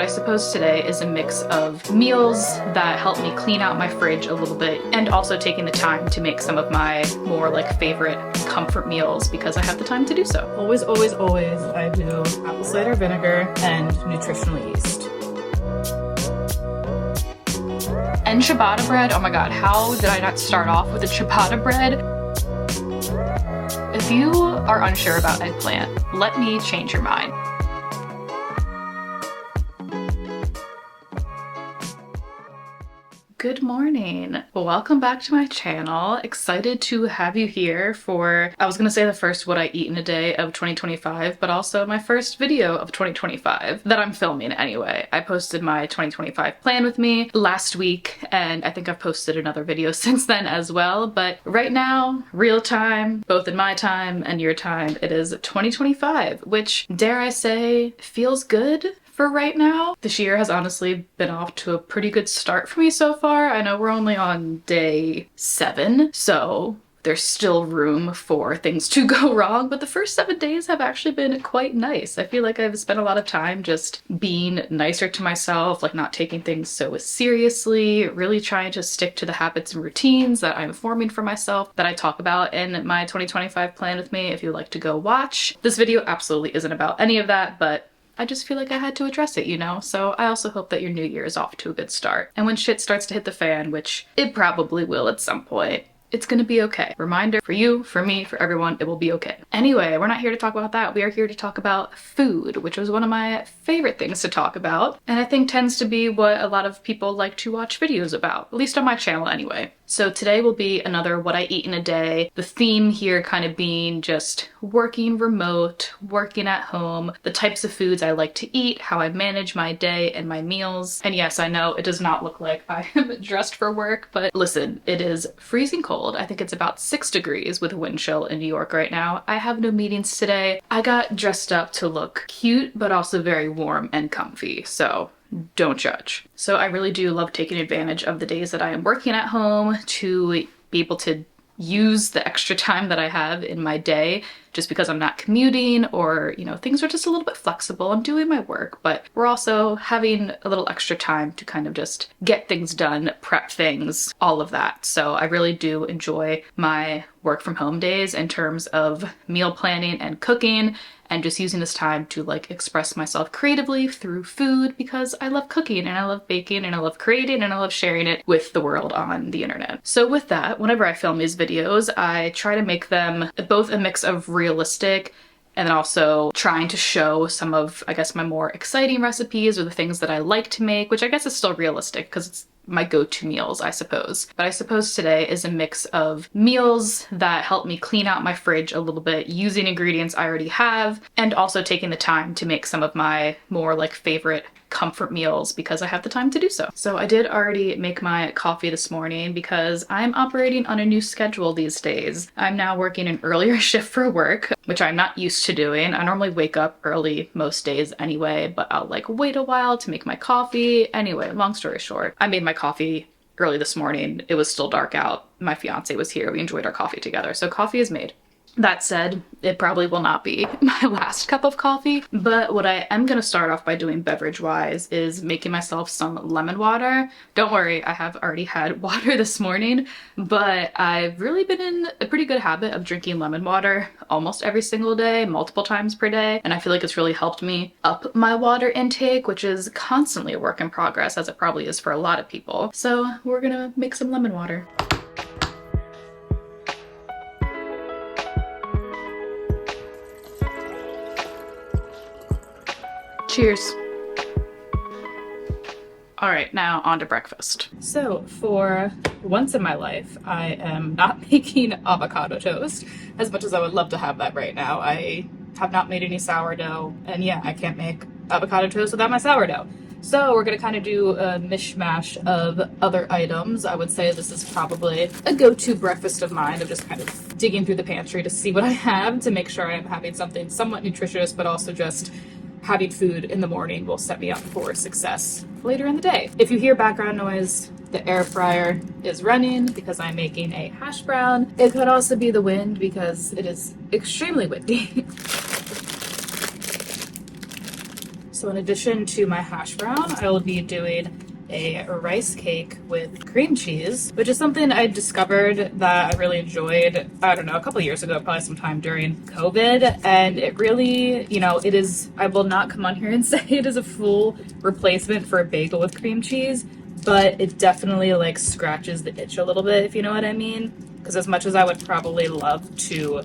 I suppose today is a mix of meals that help me clean out my fridge a little bit, and also taking the time to make some of my more like favorite comfort meals because I have the time to do so. Always, always, always, I do apple cider vinegar and nutritional yeast. And ciabatta bread, oh my god, how did I not start off with a ciabatta bread? If you are unsure about eggplant, let me change your mind. Good morning. Welcome back to my channel. Excited to have you here for, I was gonna say the first what I eat in a day of 2025, but also my first video of 2025 that I'm filming anyway. I posted my 2025 plan with me last week, and I think I've posted another video since then as well. But right now, real time, both in my time and your time, it is 2025, which, dare I say, feels good for right now. This year has honestly been off to a pretty good start for me so far. I know we're only on day 7, so there's still room for things to go wrong, but the first 7 days have actually been quite nice. I feel like I've spent a lot of time just being nicer to myself, like not taking things so seriously, really trying to stick to the habits and routines that I'm forming for myself that I talk about in my 2025 plan with me if you like to go watch. This video absolutely isn't about any of that, but I just feel like I had to address it, you know? So I also hope that your new year is off to a good start. And when shit starts to hit the fan, which it probably will at some point, it's gonna be okay. Reminder for you, for me, for everyone, it will be okay. Anyway, we're not here to talk about that. We are here to talk about food, which was one of my favorite things to talk about, and I think tends to be what a lot of people like to watch videos about, at least on my channel anyway. So today will be another what I eat in a day. The theme here kind of being just working remote, working at home, the types of foods I like to eat, how I manage my day and my meals. And yes, I know it does not look like I am dressed for work, but listen, it is freezing cold. I think it's about 6 degrees with a wind chill in New York right now. I have no meetings today. I got dressed up to look cute, but also very warm and comfy, so don't judge. So I really do love taking advantage of the days that I am working at home to be able to use the extra time that I have in my day just because I'm not commuting or, you know, things are just a little bit flexible. I'm doing my work, but we're also having a little extra time to kind of just get things done, prep things, all of that. So I really do enjoy my work from home days in terms of meal planning and cooking, and just using this time to like express myself creatively through food because I love cooking and I love baking and I love creating and I love sharing it with the world on the internet. So with that, whenever I film these videos, I try to make them both a mix of realistic and then also trying to show some of, I guess, my more exciting recipes or the things that I like to make, which I guess is still realistic because it's my go-to meals, I suppose. But I suppose today is a mix of meals that help me clean out my fridge a little bit using ingredients I already have, and also taking the time to make some of my more like favorite comfort meals because I have the time to do so. So I did already make my coffee this morning because I'm operating on a new schedule these days. I'm now working an earlier shift for work, which I'm not used to doing. I normally wake up early most days anyway, but I'll like wait a while to make my coffee. Anyway, long story short, I made my coffee early this morning. It was still dark out. My fiance was here. We enjoyed our coffee together. So coffee is made. That said, it probably will not be my last cup of coffee, but what I am going to start off by doing beverage-wise is making myself some lemon water. Don't worry, I have already had water this morning, but I've really been in a pretty good habit of drinking lemon water almost every single day, multiple times per day, and I feel like it's really helped me up my water intake, which is constantly a work in progress, as it probably is for a lot of people. So we're gonna make some lemon water. Cheers. All right, now on to breakfast. So for once in my life, I am not making avocado toast as much as I would love to have that right now. I have not made any sourdough, and yeah, I can't make avocado toast without my sourdough. So we're gonna kind of do a mishmash of other items. I would say this is probably a go-to breakfast of mine, of just kind of digging through the pantry to see what I have to make sure I am having something somewhat nutritious, but also just having food in the morning will set me up for success later in the day. If you hear background noise, the air fryer is running because I'm making a hash brown. It could also be the wind because it is extremely windy. So So in addition to my hash brown, I will be doing a rice cake with cream cheese, which is something I discovered that I really enjoyed, I don't know, a couple years ago, probably sometime during COVID. And it really, you know, it is, I will not come on here and say it is a full replacement for a bagel with cream cheese, but it definitely like scratches the itch a little bit, if you know what I mean. Because as much as I would probably love to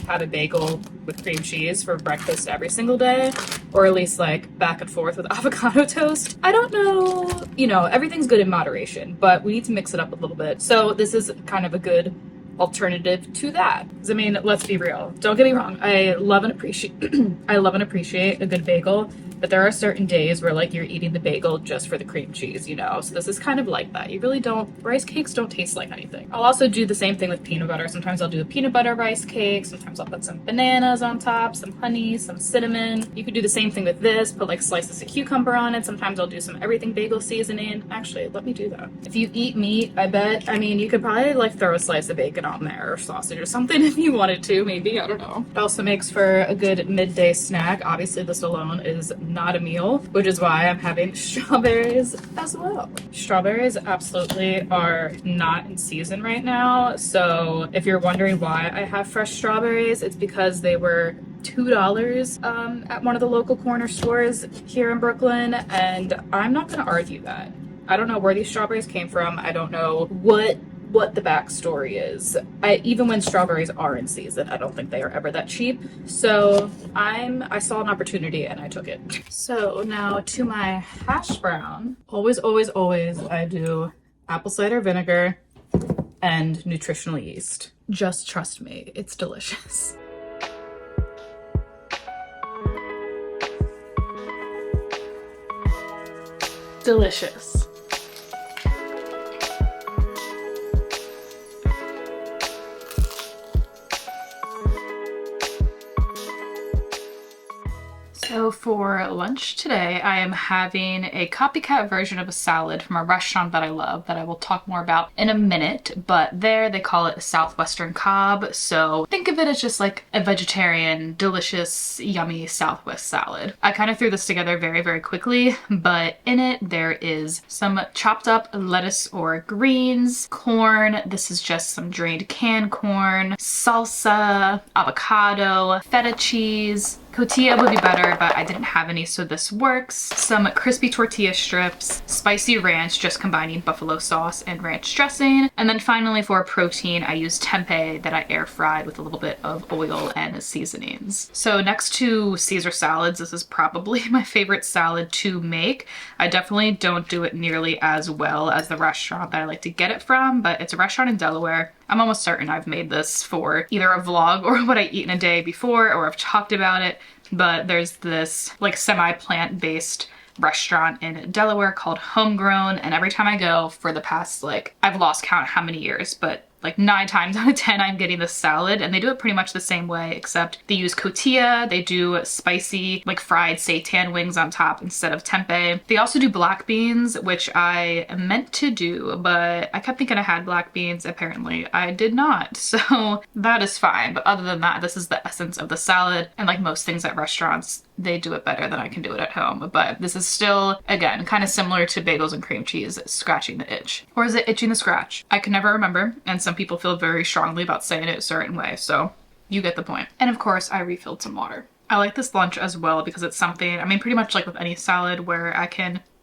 have a bagel with cream cheese for breakfast every single day, or at least like back and forth with avocado toast, I don't know, you know, everything's good in moderation, but we need to mix it up a little bit. So this is kind of a good alternative to that. Because I mean, let's be real. Don't get me wrong. I love and appreciate a good bagel, but there are certain days where like you're eating the bagel just for the cream cheese, you know? So this is kind of like that. You really don't, rice cakes don't taste like anything. I'll also do the same thing with peanut butter. Sometimes I'll do a peanut butter rice cake. Sometimes I'll put some bananas on top, some honey, some cinnamon. You could do the same thing with this, put like slices of cucumber on it. Sometimes I'll do some everything bagel seasoning. Actually, let me do that. If you eat meat, I bet, I mean, you could probably like throw a slice of bacon on there or sausage or something if you wanted to, maybe, I don't know. It also makes for a good midday snack. Obviously this alone is not a meal, which is why I'm having strawberries as well. Strawberries absolutely are not in season right now. So if you're wondering why I have fresh strawberries, it's because they were $2 at one of the local corner stores here in Brooklyn, and I'm not gonna argue that. I don't know where these strawberries came from. I don't know what the backstory is. Even when strawberries are in season, I don't think they are ever that cheap. So I saw an opportunity and I took it. So now to my hash brown. Always, I do apple cider vinegar and nutritional yeast. Just trust me, it's delicious. Delicious. So for lunch today, I am having a copycat version of a salad from a restaurant that I love that I will talk more about in a minute, but there they call it a Southwestern Cobb. So think of it as just like a vegetarian, delicious, yummy Southwest salad. I kind of threw this together very, very quickly, but in it there is some chopped up lettuce or greens, corn. This is just some drained canned corn, salsa, avocado, feta cheese. Cotija would be better, but I didn't have any, so this works. Some crispy tortilla strips, spicy ranch, just combining buffalo sauce and ranch dressing. And then finally for protein, I used tempeh that I air fried with a little bit of oil and seasonings. So next to Caesar salads, this is probably my favorite salad to make. I definitely don't do it nearly as well as the restaurant that I like to get it from, but it's a restaurant in Delaware. I'm almost certain I've made this for either a vlog or what I eat in a day before, or I've talked about it, but there's this like semi-plant-based restaurant in Delaware called Homegrown, and every time I go for the past, like, I've lost count how many years, but like 9 times out of 10 I'm getting this salad, and they do it pretty much the same way, except they use cotija, they do spicy like fried seitan wings on top instead of tempeh. They also do black beans, which I meant to do, but I kept thinking I had black beans. Apparently I did not, so that is fine. But other than that, this is the essence of the salad, and like most things at restaurants, they do it better than I can do it at home. But this is still, again, kind of similar to bagels and cream cheese, scratching the itch. Or is it itching the scratch? I can never remember, and some people feel very strongly about saying it a certain way, so you get the point. And of course, I refilled some water. I like this lunch as well because it's something, I mean, pretty much like with any salad where I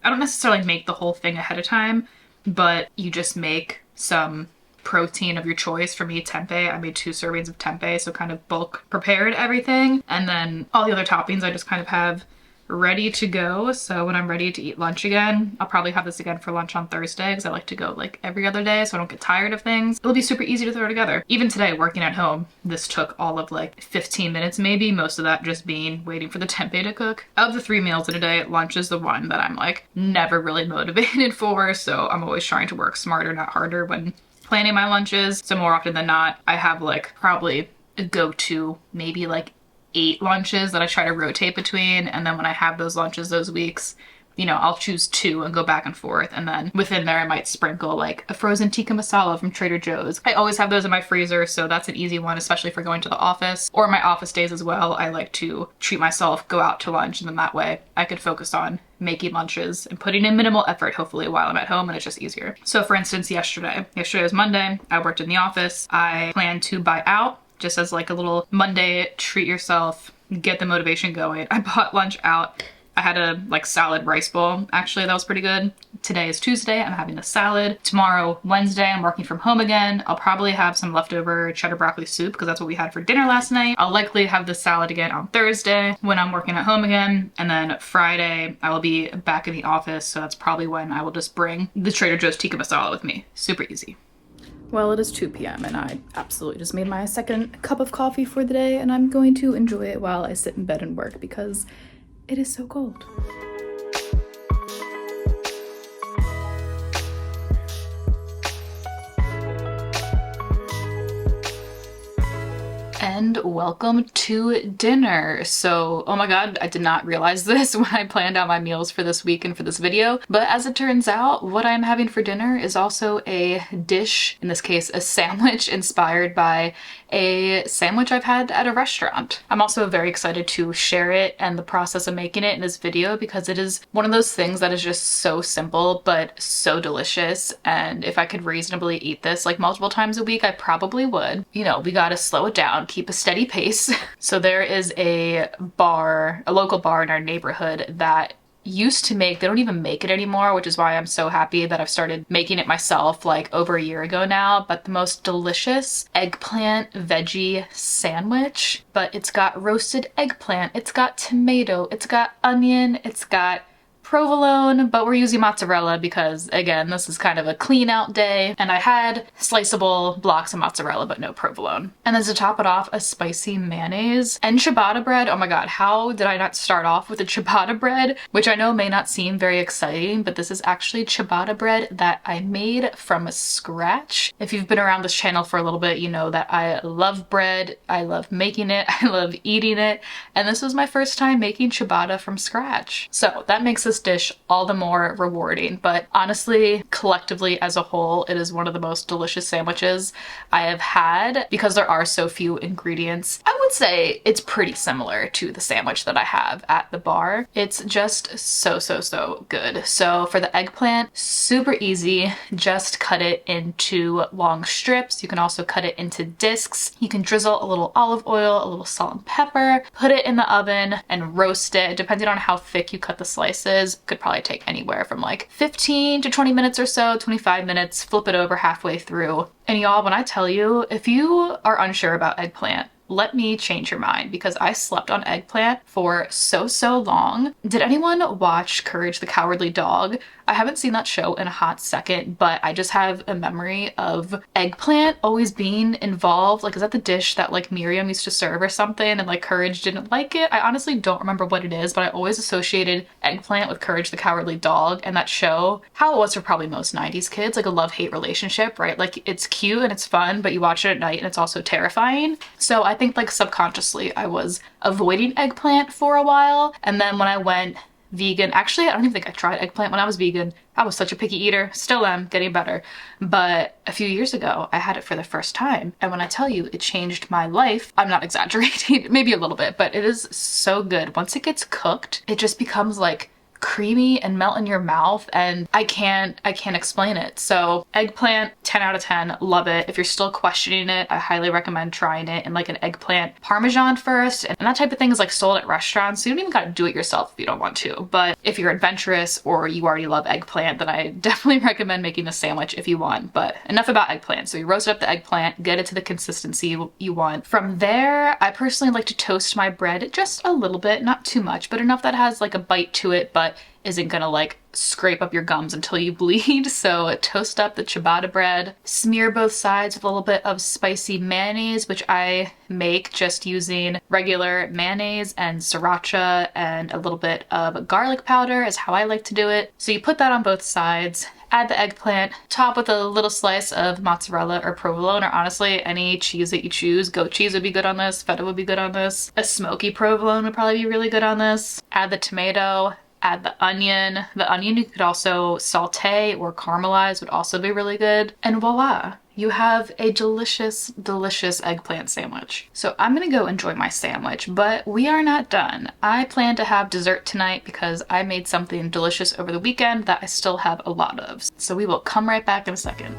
don't necessarily make the whole thing ahead of time, but you just make some protein of your choice. For me, tempeh, I made 2 servings of tempeh, so kind of bulk prepared everything. And then all the other toppings I just kind of have ready to go. So when I'm ready to eat lunch again, I'll probably have this again for lunch on Thursday because I like to go like every other day so I don't get tired of things. It'll be super easy to throw together. Even today, working at home, this took all of like 15 minutes maybe, most of that just being waiting for the tempeh to cook. Of the 3 meals in a day, lunch is the one that I'm like never really motivated for, so I'm always trying to work smarter, not harder when planning my lunches. So more often than not, I have like probably a go-to maybe like 8 lunches that I try to rotate between, and then when I have those lunches those weeks, you know, I'll choose 2 and go back and forth. And then within there, I might sprinkle like a frozen tikka masala from Trader Joe's. I always have those in my freezer, so that's an easy one, especially for going to the office or my office days as well. I like to treat myself, go out to lunch, and then that way I could focus on making lunches and putting in minimal effort, hopefully, while I'm at home, and it's just easier. So for instance, yesterday was Monday. I worked in the office. I planned to buy out just as like a little Monday treat yourself, get the motivation going. I bought lunch out. I had a like salad rice bowl. Actually, that was pretty good. Today is Tuesday. I'm having a salad. Tomorrow, Wednesday, I'm working from home again. I'll probably have some leftover cheddar broccoli soup because that's what we had for dinner last night. I'll likely have the salad again on Thursday when I'm working at home again. And then Friday, I will be back in the office. So that's probably when I will just bring the Trader Joe's tikka masala with me. Super easy. Well, it is 2 p.m. and I absolutely just made my second cup of coffee for the day, and I'm going to enjoy it while I sit in bed and work because it is so cold. And welcome to dinner. So, oh my god, I did not realize this when I planned out my meals for this week and for this video, but as it turns out, what I'm having for dinner is also a dish, in this case a sandwich, inspired by a sandwich I've had at a restaurant. I'm also very excited to share it and the process of making it in this video because it is one of those things that is just so simple but so delicious, and if I could reasonably eat this like multiple times a week, I probably would. You know, we gotta slow it down, keep a steady pace. So there is a local bar in our neighborhood that used to make, they don't even make it anymore, which is why I'm so happy that I've started making it myself like over a year ago now, but the most delicious eggplant veggie sandwich. But it's got roasted eggplant, it's got tomato, it's got onion, it's got provolone, but we're using mozzarella because, again, this is kind of a clean out day, and I had sliceable blocks of mozzarella but no provolone. And then to top it off, a spicy mayonnaise and ciabatta bread. Oh my god, how did I not start off with a ciabatta bread? Which I know may not seem very exciting, but this is actually ciabatta bread that I made from scratch. If you've been around this channel for a little bit, you know that I love bread, I love making it, I love eating it, and this was my first time making ciabatta from scratch. So that makes this dish all the more rewarding, but honestly, collectively as a whole, it is one of the most delicious sandwiches I have had because there are so few ingredients. I would say it's pretty similar to the sandwich that I have at the bar. It's just so good. So for the eggplant, super easy. Just cut it into long strips. You can also cut it into discs. You can drizzle a little olive oil, a little salt and pepper, put it in the oven and roast it. Depending on how thick you cut the slices, could probably take anywhere from like 15 to 20 minutes or so, 25 minutes, flip it over halfway through. And y'all, when I tell you, if you are unsure about eggplant, let me change your mind because I slept on eggplant for so long. Did anyone watch Courage the Cowardly Dog? I haven't seen that show in a hot second, but I just have a memory of eggplant always being involved. Like, is that the dish that like Miriam used to serve or something and like Courage didn't like it? I honestly don't remember what it is, but I always associated eggplant with Courage the Cowardly Dog and that show. How it was for probably most 90s kids, like a love-hate relationship, right? Like it's cute and it's fun, but you watch it at night and it's also terrifying. So I think like subconsciously I was avoiding eggplant for a while, and then when I went vegan, actually I don't even think I tried eggplant when I was vegan. I was such a picky eater, still am, getting better, but a few years ago I had it for the first time, and when I tell you it changed my life, I'm not exaggerating, maybe a little bit, but it is so good. Once it gets cooked, it just becomes like creamy and melt in your mouth, and I can't explain it. So eggplant, 10 out of 10, love it. If you're still questioning it, I highly recommend trying it in like an eggplant parmesan first, and that type of thing is like sold at restaurants, so you don't even gotta do it yourself if you don't want to. But if you're adventurous or you already love eggplant, then I definitely recommend making a sandwich if you want. But enough about eggplant. So you roast up the eggplant, get it to the consistency you want. From there, I personally like to toast my bread just a little bit, not too much, but enough that has like a bite to it, but isn't gonna like scrape up your gums until you bleed. So toast up the ciabatta bread, smear both sides with a little bit of spicy mayonnaise, which I make just using regular mayonnaise and sriracha and a little bit of garlic powder is how I like to do it. So you put that on both sides, add the eggplant, top with a little slice of mozzarella or provolone, or honestly any cheese that you choose. Goat cheese would be good on this, feta would be good on this, a smoky provolone would probably be really good on this. Add the tomato, Add the onion. The onion you could also saute or caramelize, would also be really good. And voila, you have a delicious, delicious eggplant sandwich. So I'm gonna go enjoy my sandwich, but we are not done. I plan to have dessert tonight because I made something delicious over the weekend that I still have a lot of. So we will come right back in a second.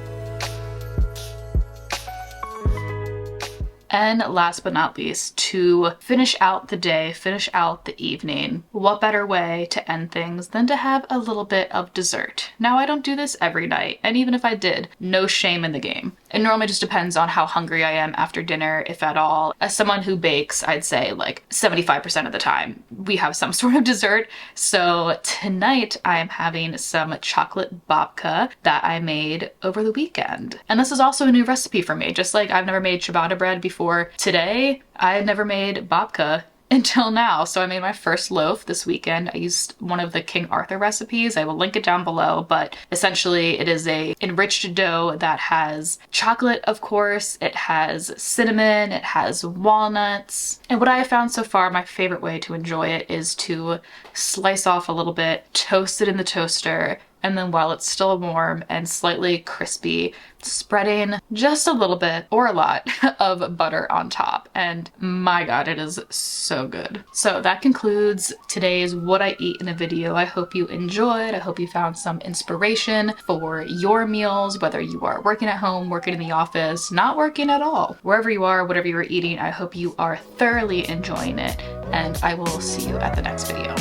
And last but not least, to finish out the day, finish out the evening, what better way to end things than to have a little bit of dessert? Now, I don't do this every night, and even if I did, no shame in the game. It normally just depends on how hungry I am after dinner, if at all. As someone who bakes, I'd say like 75% of the time, we have some sort of dessert. So tonight I am having some chocolate babka that I made over the weekend. And this is also a new recipe for me. Just like I've never made ciabatta bread before today, I had never made babka until now. So I made my first loaf this weekend. I used one of the King Arthur recipes. I will link it down below, but essentially it is a enriched dough that has chocolate, of course, it has cinnamon, it has walnuts. And what I have found so far, my favorite way to enjoy it is to slice off a little bit, toast it in the toaster, and then while it's still warm and slightly crispy, spreading just a little bit or a lot of butter on top. And my God, it is so good. So that concludes today's What I Eat in a video. I hope you enjoyed. I hope you found some inspiration for your meals, whether you are working at home, working in the office, not working at all. Wherever you are, whatever you are eating, I hope you are thoroughly enjoying it. And I will see you at the next video.